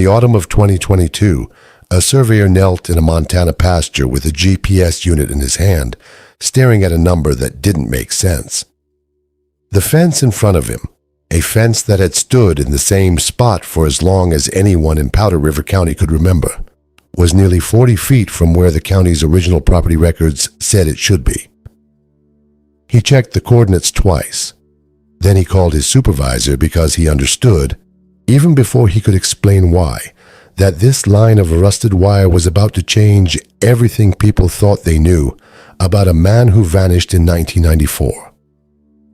the autumn of 2022, a surveyor knelt in a Montana pasture with a GPS unit in his hand, staring at a number that didn't make sense. The fence in front of him, a fence that had stood in the same spot for as long as anyone in Powder River County could remember, was nearly 40 feet from where the county's original property records said it should be. He checked the coordinates twice. Then he called his supervisor because he understood, even before he could explain why, that this line of rusted wire was about to change everything people thought they knew about a man who vanished in 1994.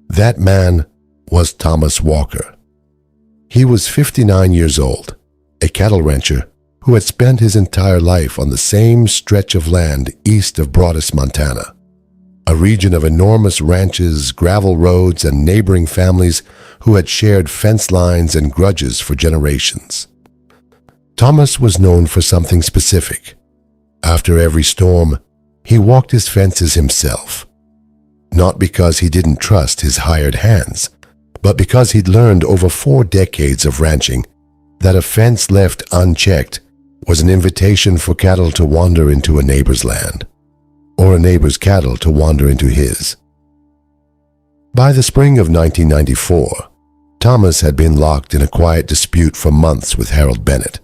That man was Thomas Walker. He was 59 years old, a cattle rancher who had spent his entire life on the same stretch of land east of Broadus, Montana, a region of enormous ranches, gravel roads, and neighboring families who had shared fence lines and grudges for generations. Thomas was known for something specific. After every storm, he walked his fences himself, not because he didn't trust his hired hands, but because he'd learned over 4 decades of ranching that a fence left unchecked was an invitation for cattle to wander into a neighbor's land, or a neighbor's cattle to wander into his. By the spring of 1994, Thomas had been locked in a quiet dispute for months with Harold Bennett,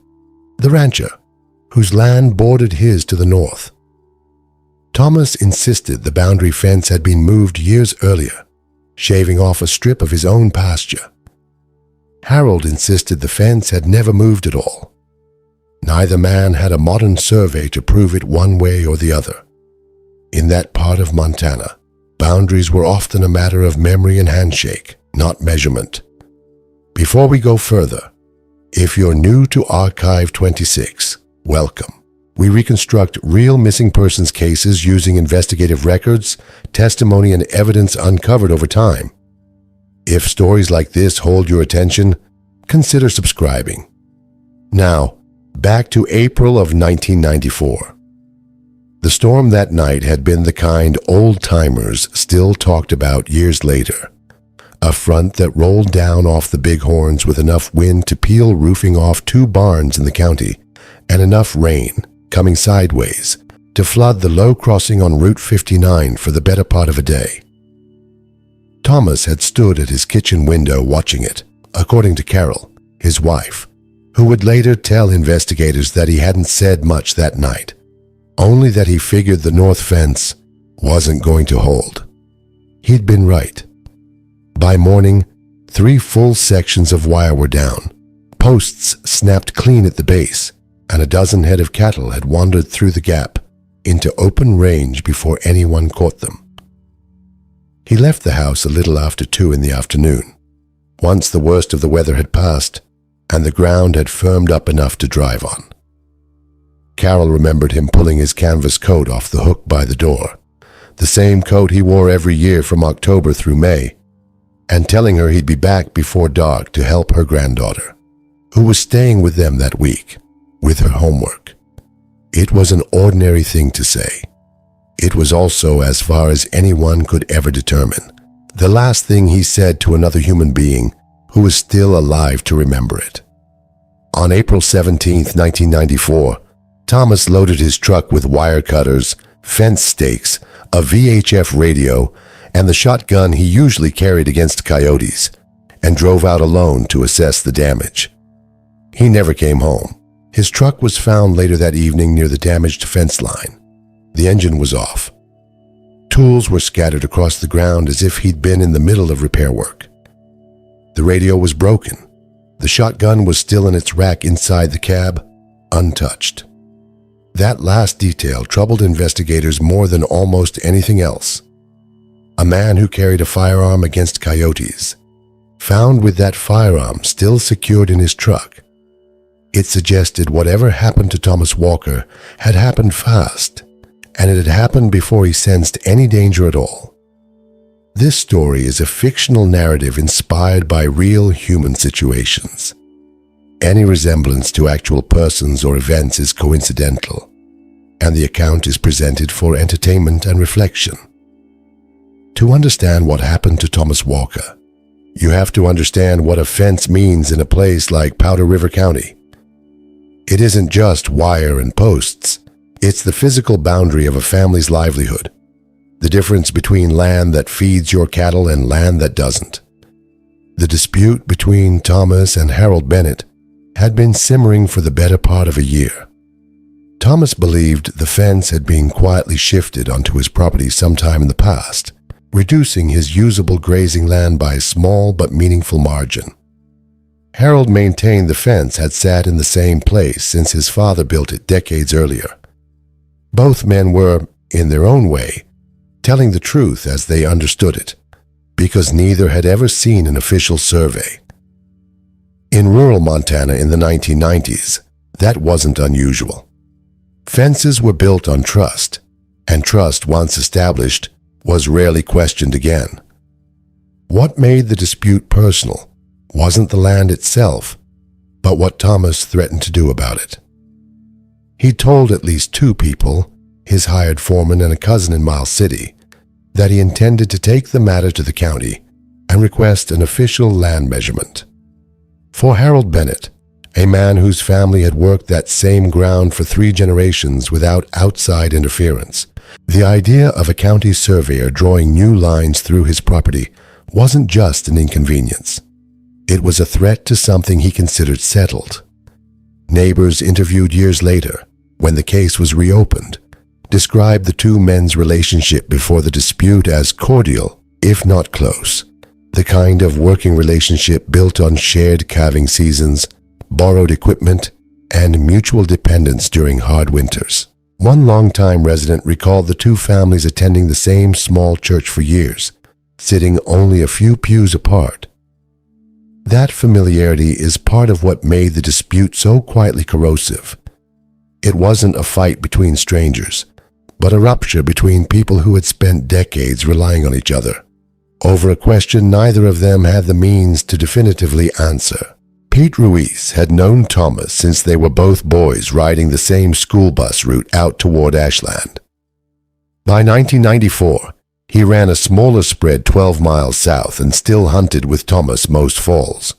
the rancher, whose land bordered his to the north. Thomas insisted the boundary fence had been moved years earlier, shaving off a strip of his own pasture. Harold insisted the fence had never moved at all. Neither man had a modern survey to prove it one way or the other. In that part of Montana, boundaries were often a matter of memory and handshake, not measurement. Before we go further, if you're new to Archive 26, welcome. We reconstruct real missing persons cases using investigative records, testimony, and evidence uncovered over time. If stories like this hold your attention, consider subscribing. Now, back to April of 1994. The storm that night had been the kind old-timers still talked about years later. A front that rolled down off the Bighorns with enough wind to peel roofing off 2 barns in the county, and enough rain, coming sideways, to flood the low crossing on Route 59 for the better part of a day. Thomas had stood at his kitchen window watching it, according to Carol, his wife, who would later tell investigators that he hadn't said much that night, only that he figured the north fence wasn't going to hold. He'd been right. By morning, 3 full sections of wire were down, posts snapped clean at the base, and a dozen head of cattle had wandered through the gap into open range before anyone caught them. He left the house a little after 2 in the afternoon, once the worst of the weather had passed and the ground had firmed up enough to drive on. Carol remembered him pulling his canvas coat off the hook by the door, the same coat he wore every year from October through May, and telling her he'd be back before dark to help her granddaughter, who was staying with them that week, with her homework. It was an ordinary thing to say. It was also, as far as anyone could ever determine, the last thing he said to another human being who was still alive to remember it. On April 17, 1994, Thomas loaded his truck with wire cutters, fence stakes, a VHF radio, and the shotgun he usually carried against coyotes, and drove out alone to assess the damage. He never came home. His truck was found later that evening near the damaged fence line. The engine was off. Tools were scattered across the ground as if he'd been in the middle of repair work. The radio was broken. The shotgun was still in its rack inside the cab, untouched. That last detail troubled investigators more than almost anything else. A man who carried a firearm against coyotes, found with that firearm still secured in his truck. It suggested whatever happened to Thomas Walker had happened fast, and it had happened before he sensed any danger at all. This story is a fictional narrative inspired by real human situations. Any resemblance to actual persons or events is coincidental, and the account is presented for entertainment and reflection. To understand what happened to Thomas Walker, you have to understand what a fence means in a place like Powder River County. It isn't just wire and posts. It's the physical boundary of a family's livelihood. The difference between land that feeds your cattle and land that doesn't. The dispute between Thomas and Harold Bennett had been simmering for the better part of a year. Thomas believed the fence had been quietly shifted onto his property sometime in the past, reducing his usable grazing land by a small but meaningful margin. Harold maintained the fence had sat in the same place since his father built it decades earlier. Both men were, in their own way, telling the truth as they understood it, because neither had ever seen an official survey. In rural Montana in the 1990s, that wasn't unusual. Fences were built on trust, and trust once established was rarely questioned again. What made the dispute personal wasn't the land itself, but what Thomas threatened to do about it. He told at least 2 people, his hired foreman and a cousin in Miles City, that he intended to take the matter to the county and request an official land measurement. For Harold Bennett, a man whose family had worked that same ground for 3 generations without outside interference, the idea of a county surveyor drawing new lines through his property wasn't just an inconvenience. It was a threat to something he considered settled. Neighbors interviewed years later, when the case was reopened, described the 2 men's relationship before the dispute as cordial, if not close, the kind of working relationship built on shared calving seasons, borrowed equipment, and mutual dependence during hard winters. One longtime resident recalled the 2 families attending the same small church for years, sitting only a few pews apart. That familiarity is part of what made the dispute so quietly corrosive. It wasn't a fight between strangers, but a rupture between people who had spent decades relying on each other, over a question neither of them had the means to definitively answer. Pete Ruiz had known Thomas since they were both boys riding the same school bus route out toward Ashland. By 1994, he ran a smaller spread 12 miles south and still hunted with Thomas most falls.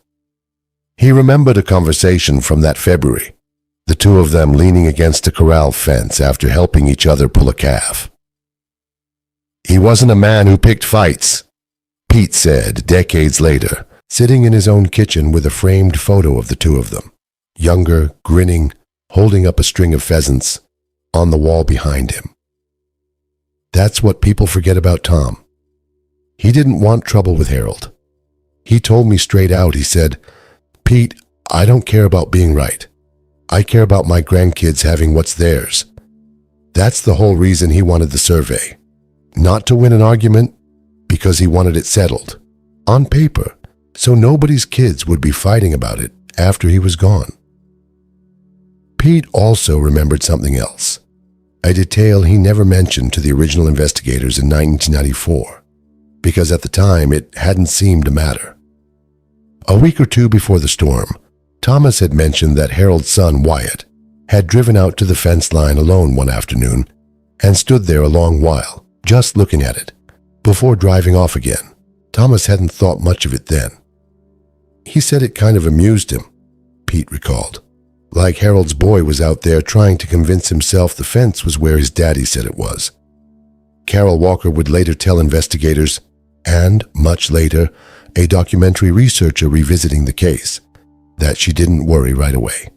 He remembered a conversation from that February, the 2 of them leaning against a corral fence after helping each other pull a calf. "He wasn't a man who picked fights," Pete said decades later, sitting in his own kitchen with a framed photo of the 2 of them, younger, grinning, holding up a string of pheasants, on the wall behind him. That's what people forget about Tom. He didn't want trouble with Harold. He told me straight out, he said, "Pete, I don't care about being right. I care about my grandkids having what's theirs." That's the whole reason he wanted the survey. Not to win an argument, because he wanted it settled, on paper, so nobody's kids would be fighting about it after he was gone. Pete also remembered something else, a detail he never mentioned to the original investigators in 1994, because at the time it hadn't seemed to matter. A week or 2 before the storm, Thomas had mentioned that Harold's son, Wyatt, had driven out to the fence line alone one afternoon and stood there a long while, just looking at it, before driving off again. Thomas hadn't thought much of it then. He said it kind of amused him, Pete recalled, like Harold's boy was out there trying to convince himself the fence was where his daddy said it was. Carol Walker would later tell investigators, and much later, a documentary researcher revisiting the case, that she didn't worry right away.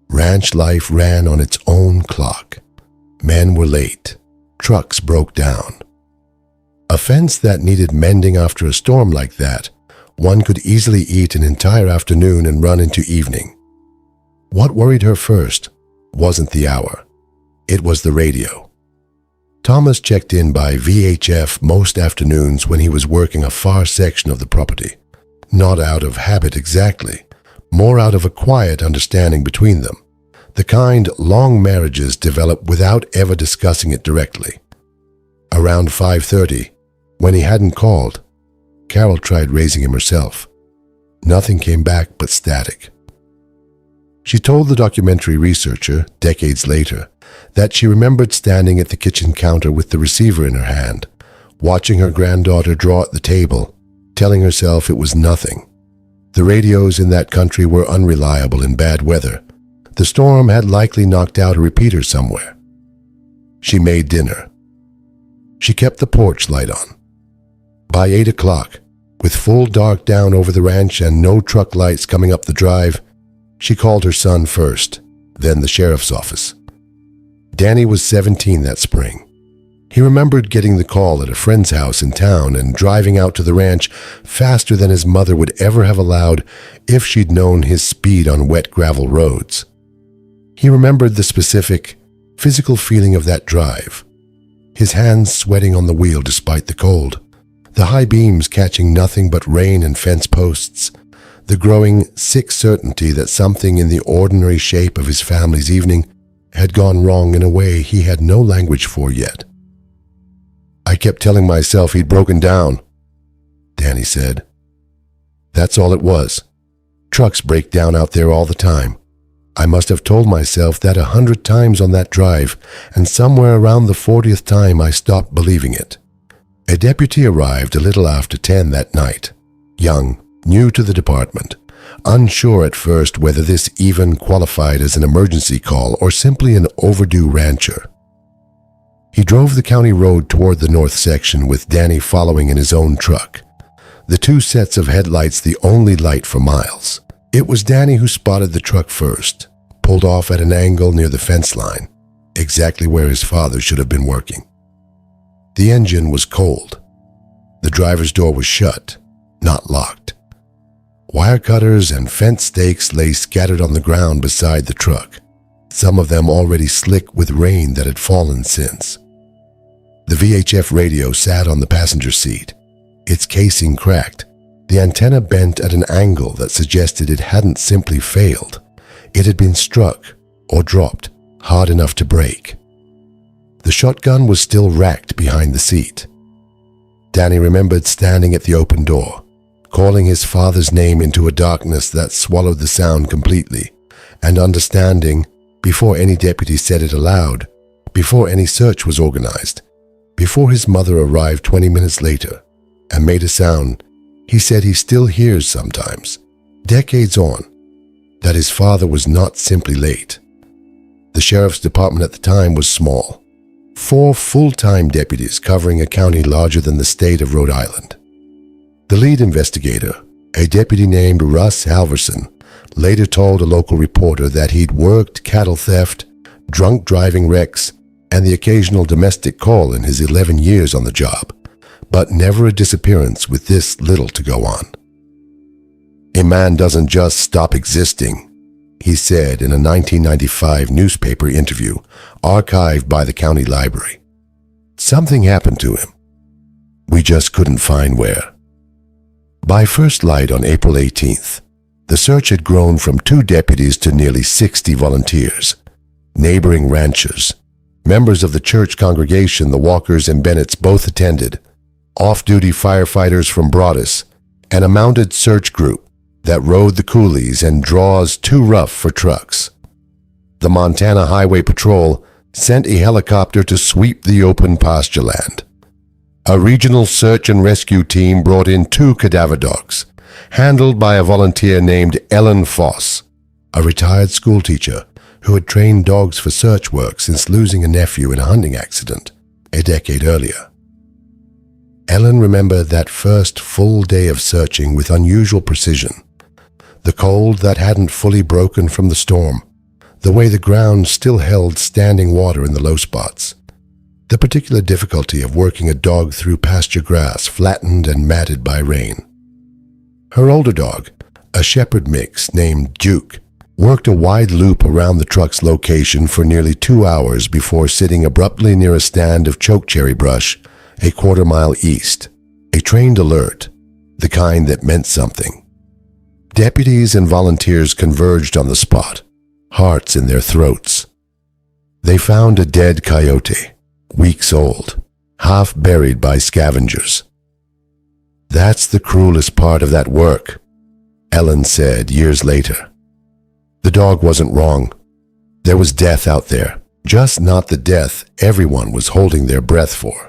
Ranch life ran on its own clock. Men were late. Trucks broke down. A fence that needed mending after a storm like that, one could easily eat an entire afternoon and run into evening. What worried her first wasn't the hour. It was the radio. Thomas checked in by VHF most afternoons when he was working a far section of the property, not out of habit exactly, more out of a quiet understanding between them, the kind long marriages develop without ever discussing it directly. Around 5:30, when he hadn't called, Carol tried raising him herself. Nothing came back but static. She told the documentary researcher, decades later, that she remembered standing at the kitchen counter with the receiver in her hand, watching her granddaughter draw at the table, telling herself it was nothing. The radios in that country were unreliable in bad weather. The storm had likely knocked out a repeater somewhere. She made dinner. She kept the porch light on. By 8 o'clock, with full dark down over the ranch and no truck lights coming up the drive, she called her son first, then the sheriff's office. Danny was 17 that spring. He remembered getting the call at a friend's house in town and driving out to the ranch faster than his mother would ever have allowed if she'd known his speed on wet gravel roads. He remembered the specific, physical feeling of that drive, his hands sweating on the wheel despite the cold, the high beams catching nothing but rain and fence posts, the growing sick certainty that something in the ordinary shape of his family's evening had gone wrong in a way he had no language for yet. "I kept telling myself he'd broken down," Danny said. "That's all it was. Trucks break down out there all the time. I must have told myself that 100 times on that drive, and somewhere around the 40th time I stopped believing it." A deputy arrived a little after 10 that night, young, new to the department, unsure at first whether this even qualified as an emergency call or simply an overdue rancher. He drove the county road toward the north section with Danny following in his own truck, the two sets of headlights the only light for miles. It was Danny who spotted the truck first, pulled off at an angle near the fence line, exactly where his father should have been working. The engine was cold. The driver's door was shut, not locked. Wire cutters and fence stakes lay scattered on the ground beside the truck, some of them already slick with rain that had fallen since. The VHF radio sat on the passenger seat, its casing cracked, the antenna bent at an angle that suggested it hadn't simply failed. It had been struck or dropped hard enough to break. The shotgun was still racked behind the seat. Danny remembered standing at the open door, calling his father's name into a darkness that swallowed the sound completely, and understanding, before any deputy said it aloud, before any search was organized, before his mother arrived 20 minutes later and made a sound he said he still hears sometimes, decades on, that his father was not simply late. The sheriff's department at the time was small, 4 full-time deputies covering a county larger than the state of Rhode Island. The lead investigator, a deputy named Russ Halverson, later told a local reporter that he'd worked cattle theft, drunk driving wrecks, and the occasional domestic call in his 11 years on the job, but never a disappearance with this little to go on. "A man doesn't just stop existing," he said in a 1995 newspaper interview archived by the county library. "Something happened to him. We just couldn't find where." By first light on April 18th, the search had grown from 2 deputies to nearly 60 volunteers, neighboring ranchers, members of the church congregation the Walkers and Bennetts both attended, off-duty firefighters from Broadus, and a mounted search group that rode the coulees and draws too rough for trucks. The Montana Highway Patrol sent a helicopter to sweep the open pasture land. A regional search and rescue team brought in 2 cadaver dogs, handled by a volunteer named Ellen Foss, a retired schoolteacher who had trained dogs for search work since losing a nephew in a hunting accident a decade earlier. Ellen remembered that first full day of searching with unusual precision. The cold that hadn't fully broken from the storm, the way the ground still held standing water in the low spots, the particular difficulty of working a dog through pasture grass flattened and matted by rain. Her older dog, a shepherd mix named Duke, worked a wide loop around the truck's location for nearly 2 hours before sitting abruptly near a stand of chokecherry brush a quarter-mile east, a trained alert, the kind that meant something. Deputies and volunteers converged on the spot, hearts in their throats. They found a dead coyote, weeks old, half buried by scavengers. "That's the cruelest part of that work," Ellen said years later. The dog wasn't wrong. There was death out there, just not the death everyone was holding their breath for.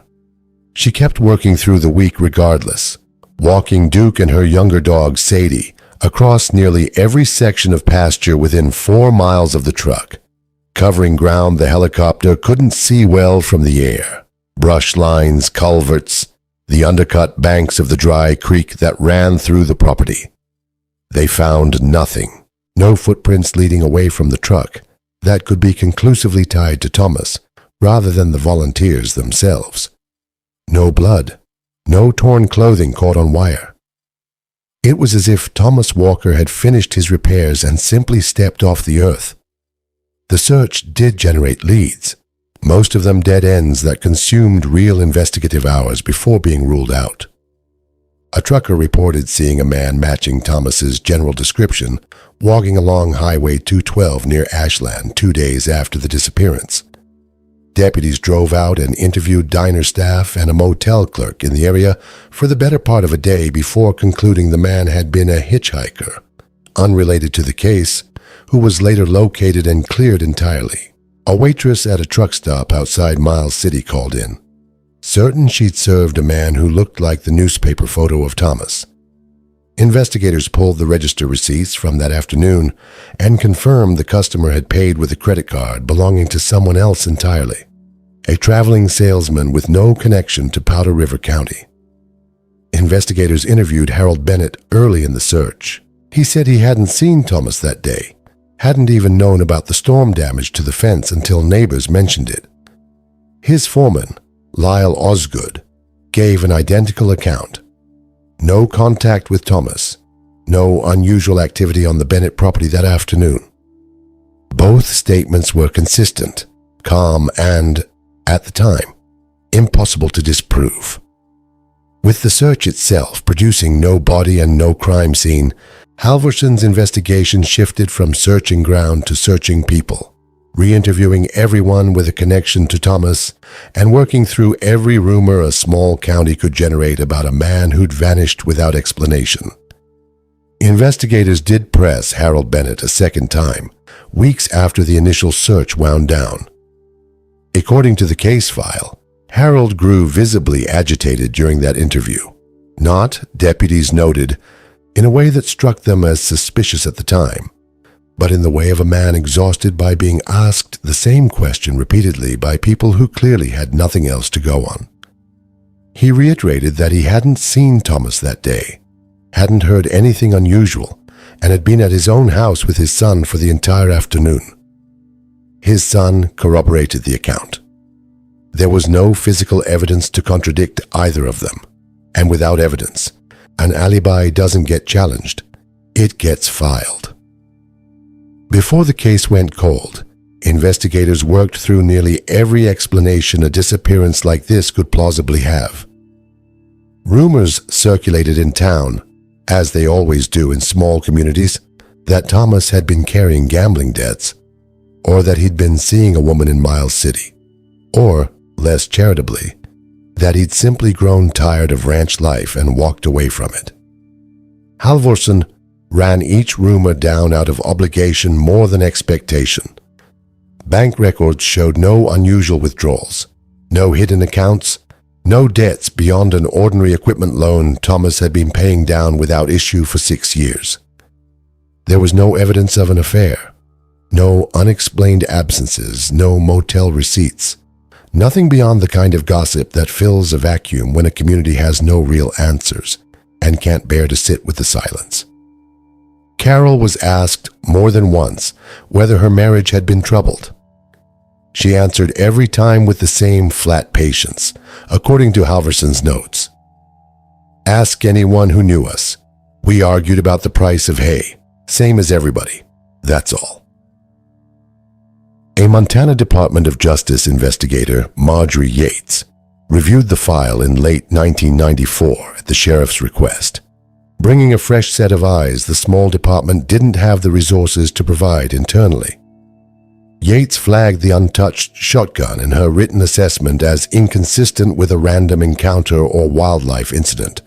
She kept working through the week regardless, walking Duke and her younger dog Sadie across nearly every section of pasture within 4 miles of the truck, covering ground the helicopter couldn't see well from the air. Brush lines, culverts, the undercut banks of the dry creek that ran through the property. They found nothing, no footprints leading away from the truck that could be conclusively tied to Thomas rather than the volunteers themselves. No blood, no torn clothing caught on wire. It was as if Thomas Walker had finished his repairs and simply stepped off the earth. The search did generate leads, most of them dead ends that consumed real investigative hours before being ruled out. A trucker reported seeing a man matching Thomas's general description walking along Highway 212 near Ashland 2 days after the disappearance. Deputies drove out and interviewed diner staff and a motel clerk in the area for the better part of a day before concluding the man had been a hitchhiker, unrelated to the case, who was later located and cleared entirely. A waitress at a truck stop outside Miles City called in, certain she'd served a man who looked like the newspaper photo of Thomas. Investigators pulled the register receipts from that afternoon and confirmed the customer had paid with a credit card belonging to someone else entirely, a traveling salesman with no connection to Powder River County. Investigators interviewed Harold Bennett early in the search. He said he hadn't seen Thomas that day, hadn't even known about the storm damage to the fence until neighbors mentioned it. His foreman, Lyle Osgood, gave an identical account. No contact with Thomas, no unusual activity on the Bennett property that afternoon. Both statements were consistent, calm, and, at the time, impossible to disprove. With the search itself producing no body and no crime scene, Halvorson's investigation shifted from searching ground to searching people, re-interviewing everyone with a connection to Thomas and working through every rumor a small county could generate about a man who'd vanished without explanation. Investigators did press Harold Bennett a second time, weeks after the initial search wound down. According to the case file, Harold grew visibly agitated during that interview. Not, deputies noted, in a way that struck them as suspicious at the time, but in the way of a man exhausted by being asked the same question repeatedly by people who clearly had nothing else to go on. He reiterated that he hadn't seen Thomas that day, hadn't heard anything unusual, and had been at his own house with his son for the entire afternoon. His son corroborated the account. There was no physical evidence to contradict either of them, and without evidence, an alibi doesn't get challenged, it gets filed. Before the case went cold, investigators worked through nearly every explanation a disappearance like this could plausibly have. Rumors circulated in town, as they always do in small communities, that Thomas had been carrying gambling debts, or that he'd been seeing a woman in Miles City, or, less charitably, that he'd simply grown tired of ranch life and walked away from it. Halvorson ran each rumor down out of obligation more than expectation. Bank records showed no unusual withdrawals, no hidden accounts, no debts beyond an ordinary equipment loan Thomas had been paying down without issue for 6 years. There was no evidence of an affair, no unexplained absences, no motel receipts, nothing beyond the kind of gossip that fills a vacuum when a community has no real answers and can't bear to sit with the silence. Carol was asked more than once whether her marriage had been troubled. She answered every time with the same flat patience, according to Halvorson's notes. Ask anyone who knew us. We argued about the price of hay, same as everybody. That's all. A Montana Department of Justice investigator, Marjorie Yates, reviewed the file in late 1994 at the sheriff's request. Bringing a fresh set of eyes, the small department didn't have the resources to provide internally. Yates flagged the untouched shotgun in her written assessment as inconsistent with a random encounter or wildlife incident.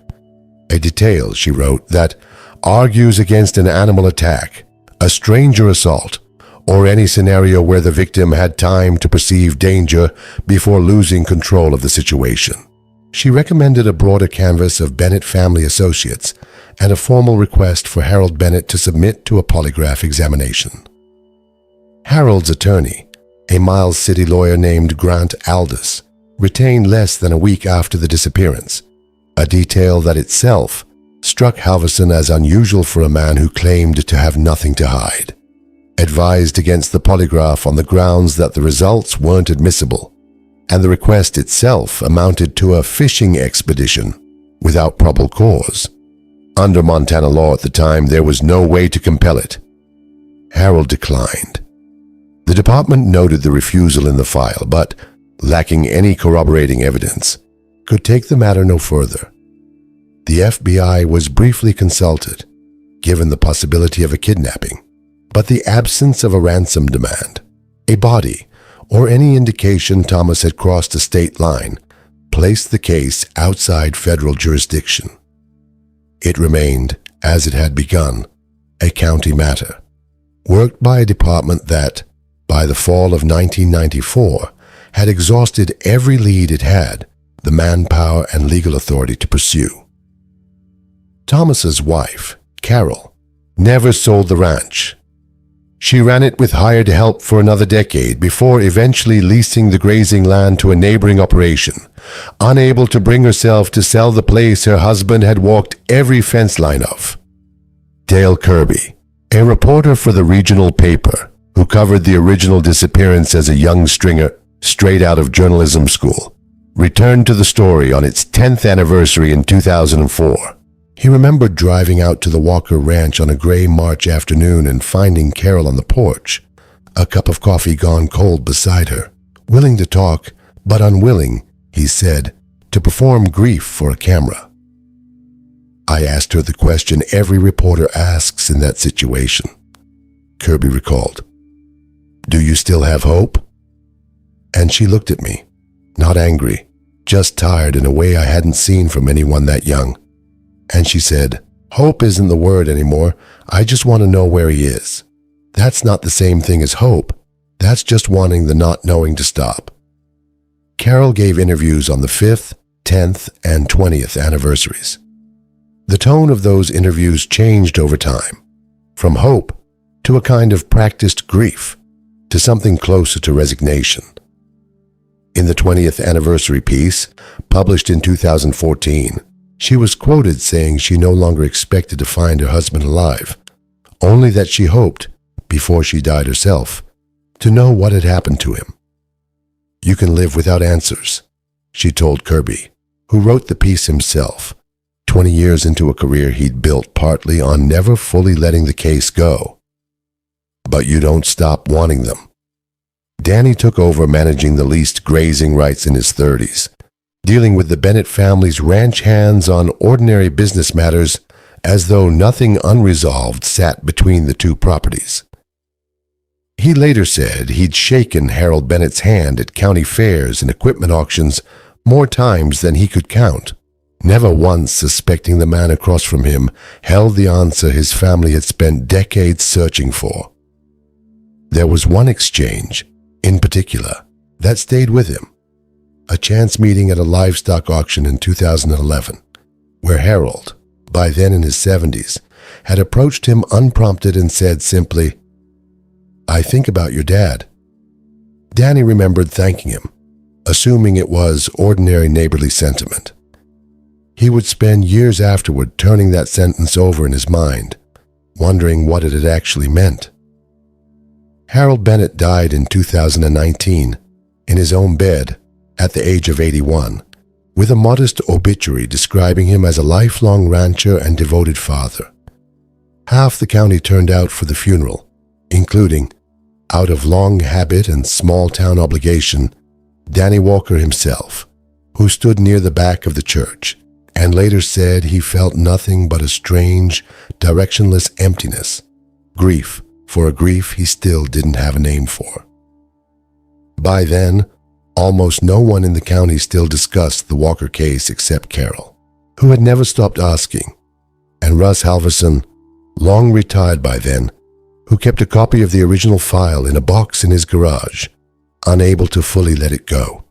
A detail, she wrote, that argues against an animal attack, a stranger assault, or any scenario where the victim had time to perceive danger before losing control of the situation. She recommended a broader canvas of Bennett family associates and a formal request for Harold Bennett to submit to a polygraph examination. Harold's attorney, a Miles City lawyer named Grant Aldous, retained less than a week after the disappearance, a detail that itself struck Halverson as unusual for a man who claimed to have nothing to hide. Advised against the polygraph on the grounds that the results weren't admissible, and the request itself amounted to a fishing expedition without probable cause. Under Montana law at the time, there was no way to compel it. Harold declined. The department noted the refusal in the file, but, lacking any corroborating evidence, could take the matter no further. The FBI was briefly consulted, given the possibility of a kidnapping, but the absence of a ransom demand, a body, or any indication Thomas had crossed a state line placed the case outside federal jurisdiction. It remained, as it had begun, a county matter, worked by a department that, by the fall of 1994, had exhausted every lead it had the manpower and legal authority to pursue. Thomas's wife, Carol, never sold the ranch. She ran it with hired help for another decade before eventually leasing the grazing land to a neighboring operation, unable to bring herself to sell the place her husband had walked every fence line of. Dale Kirby, a reporter for the regional paper who covered the original disappearance as a young stringer straight out of journalism school, returned to the story on its 10th anniversary in 2004. He remembered driving out to the Walker Ranch on a gray March afternoon and finding Carol on the porch, a cup of coffee gone cold beside her, willing to talk, but unwilling, he said, to perform grief for a camera. I asked her the question every reporter asks in that situation. Kirby recalled. Do you still have hope? And she looked at me, not angry, just tired in a way I hadn't seen from anyone that young. And she said, hope isn't the word anymore. I just want to know where he is. That's not the same thing as hope. That's just wanting the not knowing to stop. Carol gave interviews on the 5th, 10th, and 20th anniversaries. The tone of those interviews changed over time, from hope to a kind of practiced grief, to something closer to resignation. In the 20th anniversary piece, published in 2014, she was quoted saying she no longer expected to find her husband alive, only that she hoped, before she died herself, to know what had happened to him. You can live without answers, she told Kirby, who wrote the piece himself, 20 years into a career he'd built partly on never fully letting the case go. But you don't stop wanting them. Danny took over managing the leased grazing rights in his 30s, dealing with the Bennett family's ranch hands on ordinary business matters as though nothing unresolved sat between the two properties. He later said he'd shaken Harold Bennett's hand at county fairs and equipment auctions more times than he could count, never once suspecting the man across from him held the answer his family had spent decades searching for. There was one exchange, in particular, that stayed with him. A chance meeting at a livestock auction in 2011, where Harold, by then in his 70s, had approached him unprompted and said simply, I think about your dad. Danny remembered thanking him, assuming it was ordinary neighborly sentiment. He would spend years afterward turning that sentence over in his mind, wondering what it had actually meant. Harold Bennett died in 2019, in his own bed, at the age of 81, with a modest obituary describing him as a lifelong rancher and devoted father. Half the county turned out for the funeral, including, out of long habit and small-town obligation, Danny Walker himself, who stood near the back of the church, and later said he felt nothing but a strange, directionless emptiness, grief for a grief he still didn't have a name for. By then, almost no one in the county still discussed the Walker case except Carol, who had never stopped asking, and Russ Halverson, long retired by then, who kept a copy of the original file in a box in his garage, unable to fully let it go.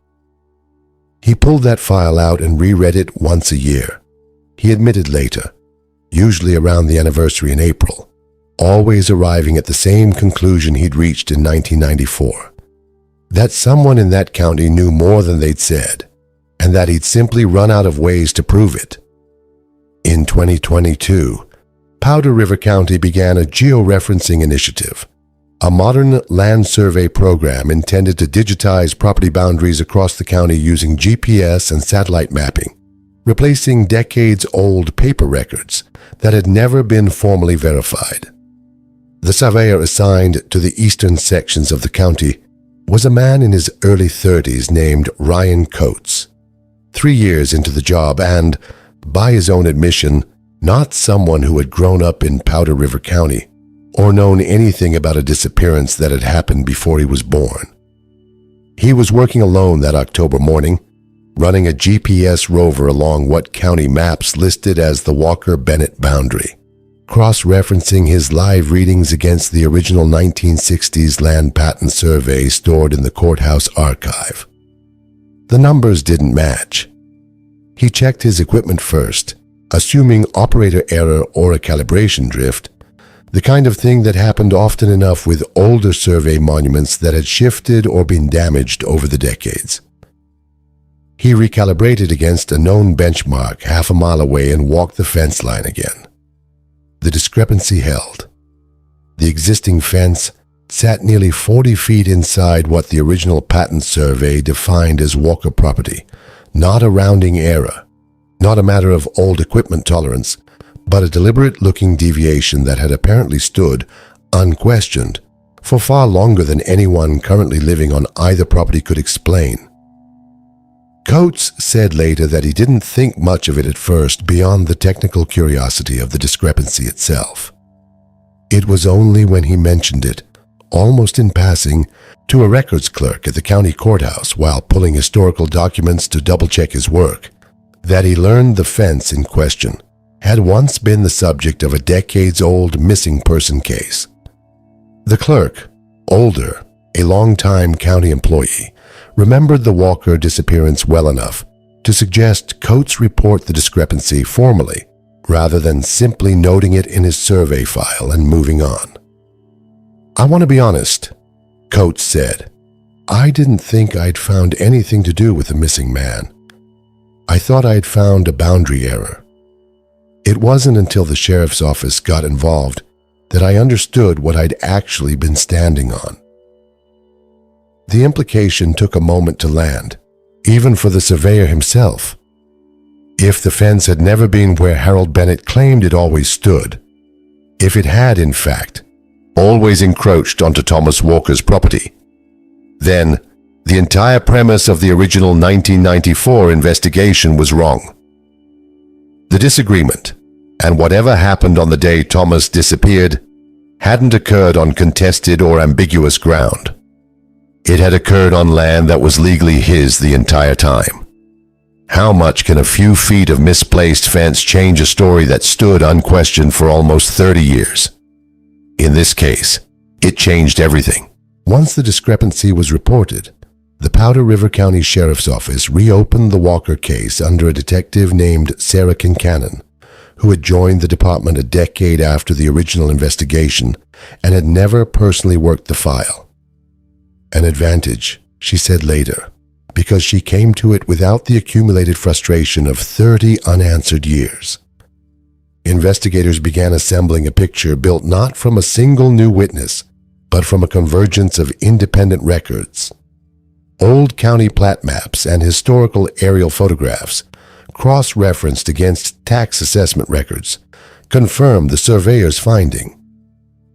He pulled that file out and reread it once a year. He admitted later, usually around the anniversary in April, always arriving at the same conclusion he'd reached in 1994, that someone in that county knew more than they'd said, and that he'd simply run out of ways to prove it. In 2022, Powder River County began a georeferencing initiative, a modern land survey program intended to digitize property boundaries across the county using GPS and satellite mapping, replacing decades-old paper records that had never been formally verified. The surveyor assigned to the eastern sections of the county was a man in his early 30s named Ryan Coates, 3 years into the job and, by his own admission, not someone who had grown up in Powder River County or known anything about a disappearance that had happened before he was born. He was working alone that October morning, running a GPS rover along what county maps listed as the Walker-Bennett boundary, cross-referencing his live readings against the original 1960s land patent survey stored in the courthouse archive. The numbers didn't match. He checked his equipment first, assuming operator error or a calibration drift, the kind of thing that happened often enough with older survey monuments that had shifted or been damaged over the decades. He recalibrated against a known benchmark half a mile away and walked the fence line again. The discrepancy held. The existing fence sat nearly 40 feet inside what the original patent survey defined as Walker property, not a rounding error, not a matter of old equipment tolerance, but a deliberate-looking deviation that had apparently stood, unquestioned, for far longer than anyone currently living on either property could explain. Coates said later that he didn't think much of it at first beyond the technical curiosity of the discrepancy itself. It was only when he mentioned it, almost in passing, to a records clerk at the county courthouse while pulling historical documents to double-check his work, that he learned the fence in question had once been the subject of a decades-old missing person case. The clerk, older, a long-time county employee, remembered the Walker disappearance well enough to suggest Coates report the discrepancy formally rather than simply noting it in his survey file and moving on. "I want to be honest," Coates said. "I didn't think I'd found anything to do with the missing man. I thought I'd found a boundary error. It wasn't until the sheriff's office got involved that I understood what I'd actually been standing on." The implication took a moment to land, even for the surveyor himself. If the fence had never been where Harold Bennett claimed it always stood, if it had, in fact, always encroached onto Thomas Walker's property, then the entire premise of the original 1994 investigation was wrong. The disagreement, and whatever happened on the day Thomas disappeared, hadn't occurred on contested or ambiguous ground. It had occurred on land that was legally his the entire time. How much can a few feet of misplaced fence change a story that stood unquestioned for almost 30 years? In this case, it changed everything. Once the discrepancy was reported, the Powder River County Sheriff's Office reopened the Walker case under a detective named Sarah Kincannon, who had joined the department a decade after the original investigation and had never personally worked the file. An advantage, she said later, because she came to it without the accumulated frustration of 30 unanswered years. Investigators began assembling a picture built not from a single new witness, but from a convergence of independent records. Old county plat maps and historical aerial photographs, cross-referenced against tax assessment records, confirmed the surveyor's finding.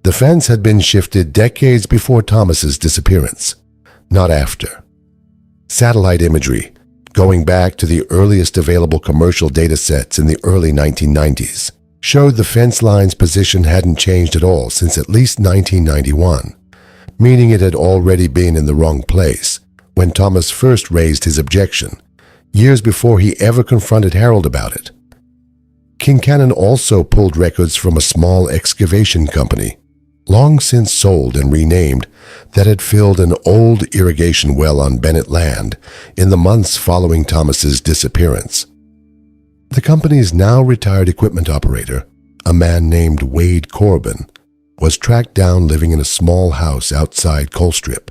The fence had been shifted decades before Thomas's disappearance, not after. Satellite imagery, going back to the earliest available commercial data sets in the early 1990s, showed the fence line's position hadn't changed at all since at least 1991, meaning it had already been in the wrong place when Thomas first raised his objection, years before he ever confronted Harold about it. Kincannon also pulled records from a small excavation company, long since sold and renamed, that had filled an old irrigation well on Bennett land in the months following Thomas's disappearance. The company's now retired equipment operator a man named Wade Corbin, was tracked down living in a small house outside Colstrip,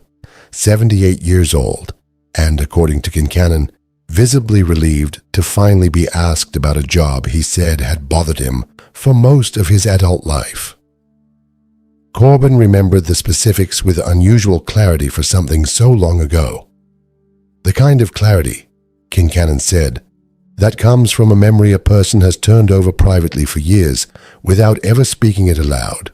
78 years old, and, according to Kincannon, visibly relieved to finally be asked about a job he said had bothered him for most of his adult life. Corbin remembered the specifics with unusual clarity for something so long ago. The kind of clarity, Kincannon said, that comes from a memory a person has turned over privately for years without ever speaking it aloud.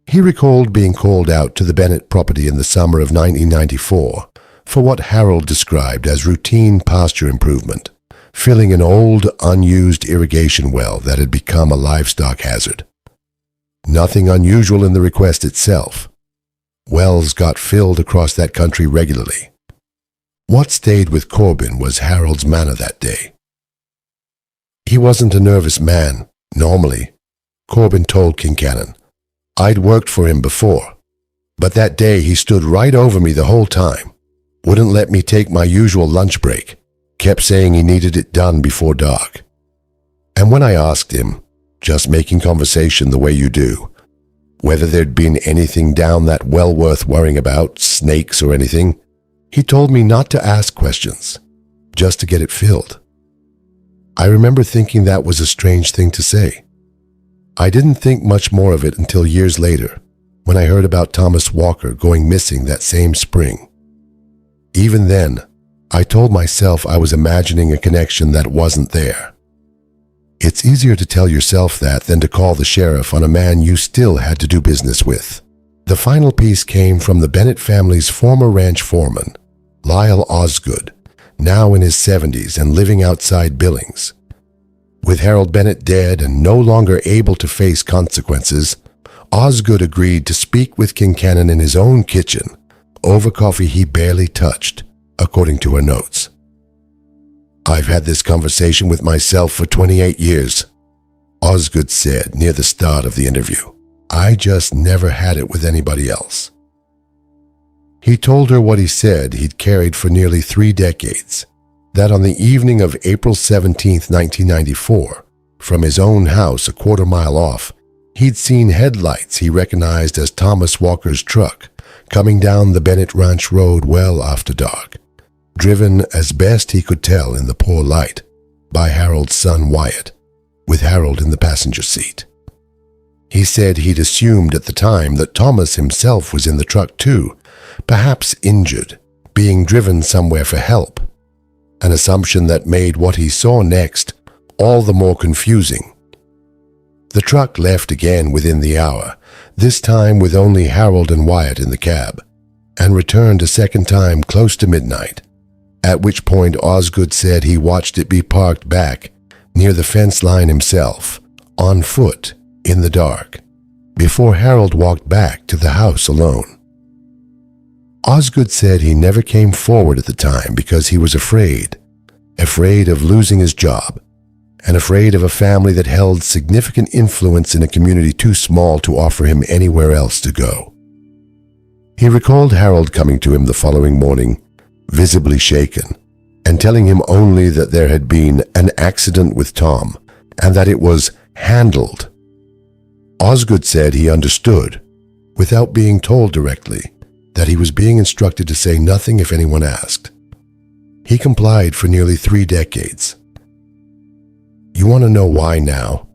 He recalled being called out to the Bennett property in the summer of 1994 for what Harold described as routine pasture improvement, filling an old, unused irrigation well that had become a livestock hazard. Nothing unusual in the request itself. Wells got filled across that country regularly. What stayed with Corbin was Harold's manner that day. He wasn't a nervous man, normally, Corbin told Kincannon. I'd worked for him before, but that day he stood right over me the whole time, wouldn't let me take my usual lunch break, kept saying he needed it done before dark. And when I asked him, just making conversation the way you do, whether there'd been anything down that well worth worrying about, snakes or anything, he told me not to ask questions, just to get it filled. I remember thinking that was a strange thing to say. I didn't think much more of it until years later, when I heard about Thomas Walker going missing that same spring. Even then, I told myself I was imagining a connection that wasn't there. It's easier to tell yourself that than to call the sheriff on a man you still had to do business with. The final piece came from the Bennett family's former ranch foreman, Lyle Osgood, now in his 70s and living outside Billings. With Harold Bennett dead and no longer able to face consequences, Osgood agreed to speak with Kincannon in his own kitchen, over coffee he barely touched, according to her notes. I've had this conversation with myself for 28 years, Osgood said near the start of the interview. I just never had it with anybody else. He told her what he said he'd carried for nearly 3 decades, that on the evening of April 17, 1994, from his own house a quarter-mile off, he'd seen headlights he recognized as Thomas Walker's truck coming down the Bennett Ranch Road well after dark, driven as best he could tell in the poor light by Harold's son Wyatt, with Harold in the passenger seat. He said he'd assumed at the time that Thomas himself was in the truck too, perhaps injured, being driven somewhere for help, an assumption that made what he saw next all the more confusing. The truck left again within the hour, this time with only Harold and Wyatt in the cab, and returned a second time close to midnight, at which point Osgood said he watched it be parked back near the fence line himself, on foot, in the dark, before Harold walked back to the house alone. Osgood said he never came forward at the time because he was afraid of losing his job, and afraid of a family that held significant influence in a community too small to offer him anywhere else to go. He recalled Harold coming to him the following morning, visibly shaken, and telling him only that there had been an accident with Tom, and that it was handled. Osgood said he understood, without being told directly, that he was being instructed to say nothing if anyone asked. He complied for nearly 3 decades. You want to know why now?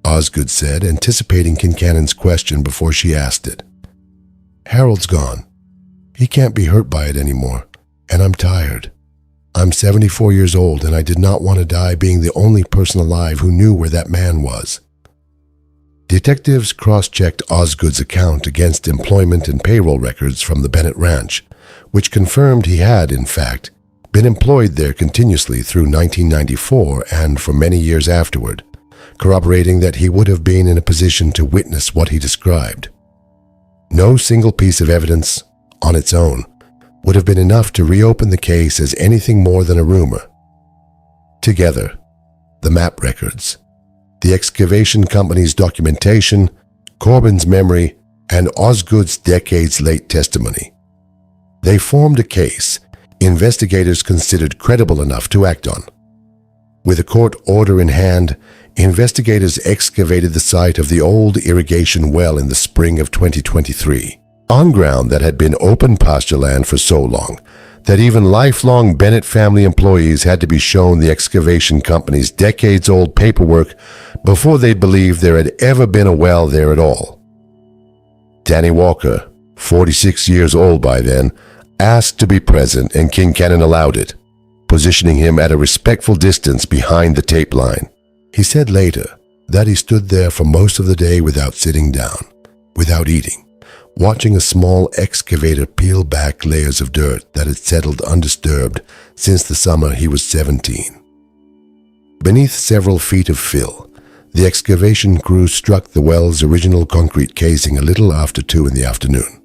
Osgood said, anticipating Kincannon's question before she asked it. Harold's gone. He can't be hurt by it anymore, and I'm tired. I'm 74 years old, and I did not want to die being the only person alive who knew where that man was. Detectives cross-checked Osgood's account against employment and payroll records from the Bennett Ranch, which confirmed he had, in fact, been employed there continuously through 1994 and for many years afterward, corroborating that he would have been in a position to witness what he described. No single piece of evidence, on its own, would have been enough to reopen the case as anything more than a rumor. Together, the map records, the excavation company's documentation, Corbin's memory, and Osgood's decades-late testimony, they formed a case investigators considered credible enough to act on. With a court order in hand, investigators excavated the site of the old irrigation well in the spring of 2023, on ground that had been open pasture land for so long that even lifelong Bennett family employees had to be shown the excavation company's decades-old paperwork before they believed there had ever been a well there at all. Danny Walker, 46 years old by then, asked to be present, and Kincannon allowed it, positioning him at a respectful distance behind the tape line. He said later that he stood there for most of the day without sitting down, without eating, watching a small excavator peel back layers of dirt that had settled undisturbed since the summer he was 17. Beneath several feet of fill, the excavation crew struck the well's original concrete casing a little after 2 in the afternoon.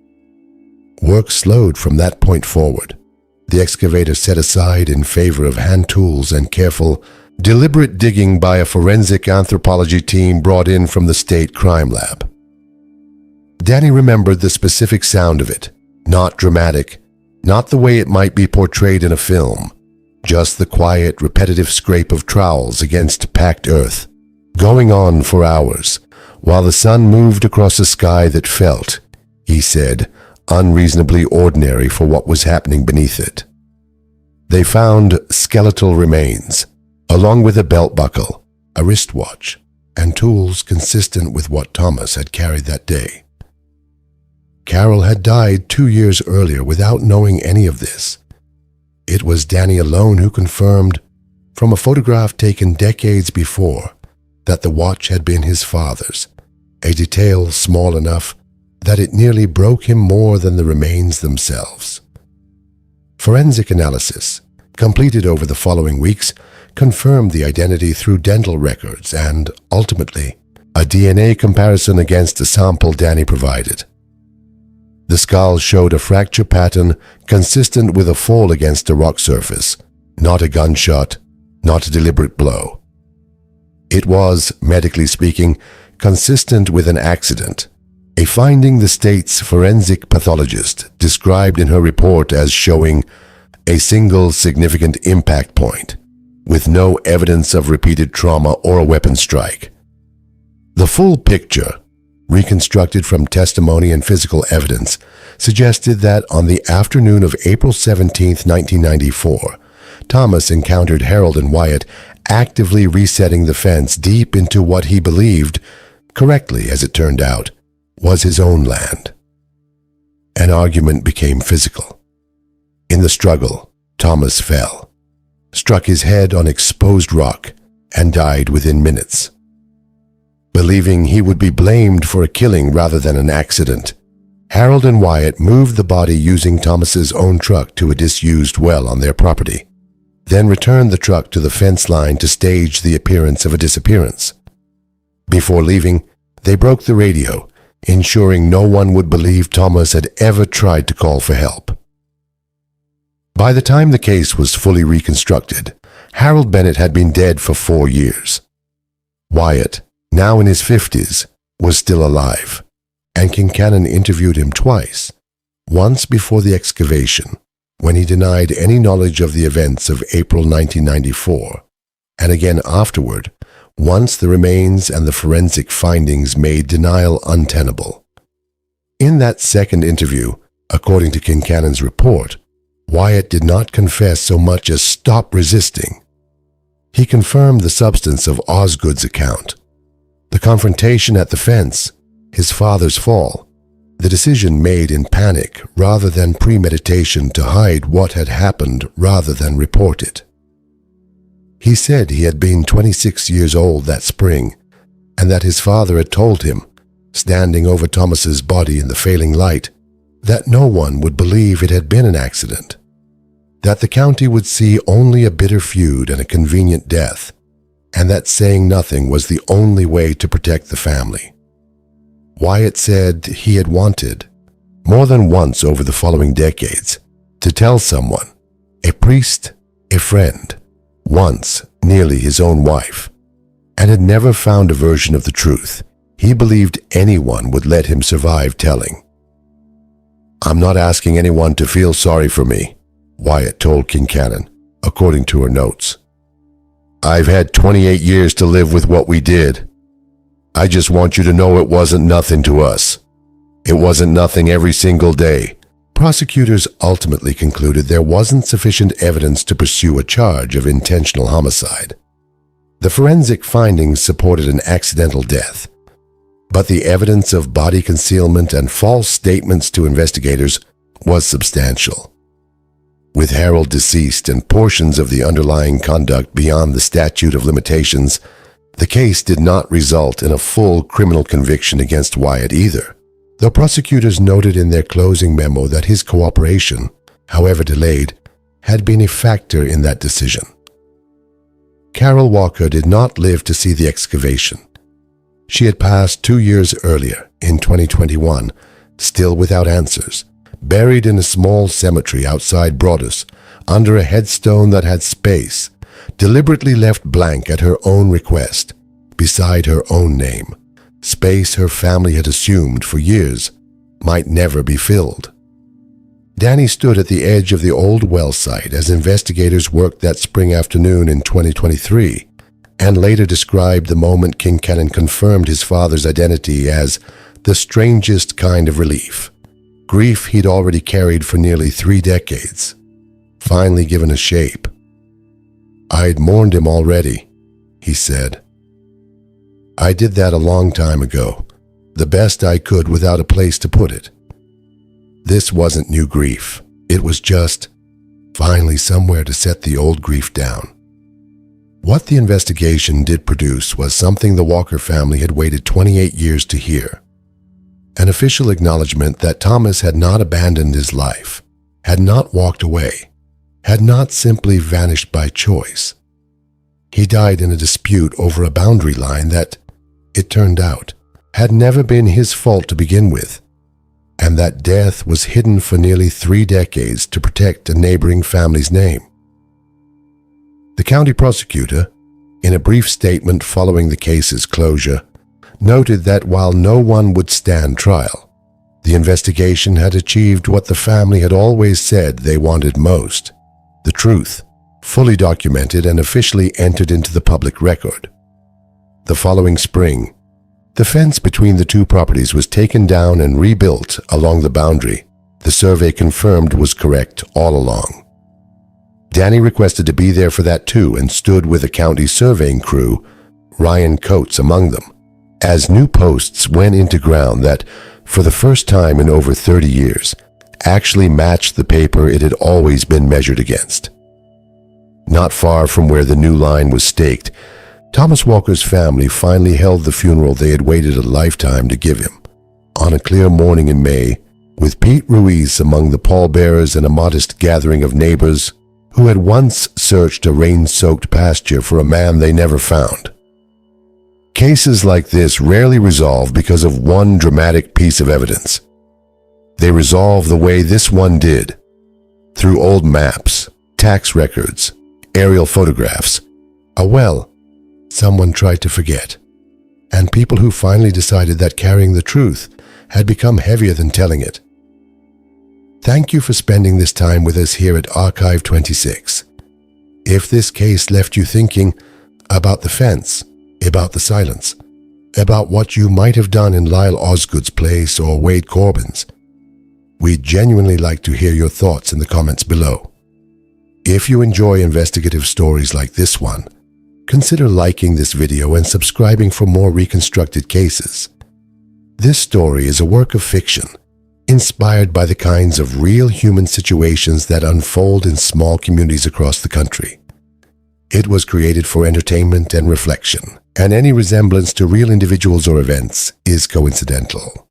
Work slowed from that point forward, the excavator set aside in favor of hand tools and careful, deliberate digging by a forensic anthropology team brought in from the state crime lab. Danny remembered the specific sound of it, not dramatic, not the way it might be portrayed in a film, just the quiet, repetitive scrape of trowels against packed earth, going on for hours, while the sun moved across a sky that felt, he said, unreasonably ordinary for what was happening beneath it. They found skeletal remains, along with a belt buckle, a wristwatch, and tools consistent with what Thomas had carried that day. Carol had died 2 years earlier without knowing any of this. It was Danny alone who confirmed, from a photograph taken decades before, that the watch had been his father's, a detail small enough that it nearly broke him more than the remains themselves. Forensic analysis, completed over the following weeks, confirmed the identity through dental records and, ultimately, a DNA comparison against the sample Danny provided. The skull showed a fracture pattern consistent with a fall against a rock surface, not a gunshot, not a deliberate blow. It was, medically speaking, consistent with an accident, a finding the state's forensic pathologist described in her report as showing a single significant impact point, with no evidence of repeated trauma or a weapon strike. The full picture, reconstructed from testimony and physical evidence, suggested that on the afternoon of April 17, 1994, Thomas encountered Harold and Wyatt actively resetting the fence deep into what he believed, correctly as it turned out, was his own land. An argument became physical. In the struggle, Thomas fell, struck his head on exposed rock, and died within minutes. Believing he would be blamed for a killing rather than an accident, Harold and Wyatt moved the body using Thomas's own truck to a disused well on their property, then returned the truck to the fence line to stage the appearance of a disappearance. Before leaving, they broke the radio, ensuring no one would believe Thomas had ever tried to call for help. By the time the case was fully reconstructed, Harold Bennett had been dead for 4 years. Wyatt, now in his 50s, was still alive, and Kincannon interviewed him twice, once before the excavation, when he denied any knowledge of the events of April 1994, and again afterward, once the remains and the forensic findings made denial untenable. In that second interview, according to Kincannon's report, Wyatt did not confess so much as stop resisting. He confirmed the substance of Osgood's account, the confrontation at the fence, his father's fall, the decision made in panic rather than premeditation to hide what had happened rather than report it. He said he had been 26 years old that spring, and that his father had told him, standing over Thomas's body in the failing light, that no one would believe it had been an accident, that the county would see only a bitter feud and a convenient death, and that saying nothing was the only way to protect the family. Wyatt said he had wanted, more than once over the following decades, to tell someone, a priest, a friend, once nearly his own wife, and had never found a version of the truth he believed anyone would let him survive telling. "I'm not asking anyone to feel sorry for me," Wyatt told Kincannon, according to her notes. I've had 28 years to live with what we did. I just want you to know it wasn't nothing to us. It wasn't nothing every single day. Prosecutors ultimately concluded there wasn't sufficient evidence to pursue a charge of intentional homicide. The forensic findings supported an accidental death, but the evidence of body concealment and false statements to investigators was substantial. With Harold deceased and portions of the underlying conduct beyond the statute of limitations, the case did not result in a full criminal conviction against Wyatt either, though prosecutors noted in their closing memo that his cooperation, however delayed, had been a factor in that decision. Carol Walker did not live to see the excavation. She had passed 2 years earlier, in 2021, still without answers, buried in a small cemetery outside Broadus, under a headstone that had space, deliberately left blank at her own request, beside her own name, space her family had assumed for years might never be filled. Danny stood at the edge of the old well site as investigators worked that spring afternoon in 2023, and later described the moment Kincannon confirmed his father's identity as the strangest kind of relief. Grief he'd already carried for nearly 3 decades, finally given a shape. "I'd mourned him already," he said. "I did that a long time ago, the best I could without a place to put it. This wasn't new grief. It was just, finally somewhere to set the old grief down." What the investigation did produce was something the Walker family had waited 28 years to hear. An official acknowledgement that Thomas had not abandoned his life, had not walked away, had not simply vanished by choice. He died in a dispute over a boundary line that, it turned out, had never been his fault to begin with, and that death was hidden for nearly 3 decades to protect a neighboring family's name. The county prosecutor, in a brief statement following the case's closure, noted that while no one would stand trial, the investigation had achieved what the family had always said they wanted most: the truth, fully documented and officially entered into the public record. The following spring, the fence between the 2 properties was taken down and rebuilt along the boundary the survey confirmed was correct all along. Danny requested to be there for that too and stood with the county surveying crew, Ryan Coates among them, as new posts went into ground that, for the first time in over 30 years, actually matched the paper it had always been measured against. Not far from where the new line was staked, Thomas Walker's family finally held the funeral they had waited a lifetime to give him, on a clear morning in May, with Pete Ruiz among the pallbearers and a modest gathering of neighbors who had once searched a rain-soaked pasture for a man they never found. Cases like this rarely resolve because of one dramatic piece of evidence. They resolve the way this one did, through old maps, tax records, aerial photographs, a well someone tried to forget, and people who finally decided that carrying the truth had become heavier than telling it. Thank you for spending this time with us here at Archive 26. If this case left you thinking about the fence, about the silence, about what you might have done in Lyle Osgood's place or Wade Corbin's, we'd genuinely like to hear your thoughts in the comments below. If you enjoy investigative stories like this one, consider liking this video and subscribing for more reconstructed cases. This story is a work of fiction, inspired by the kinds of real human situations that unfold in small communities across the country. It was created for entertainment and reflection, and any resemblance to real individuals or events is coincidental.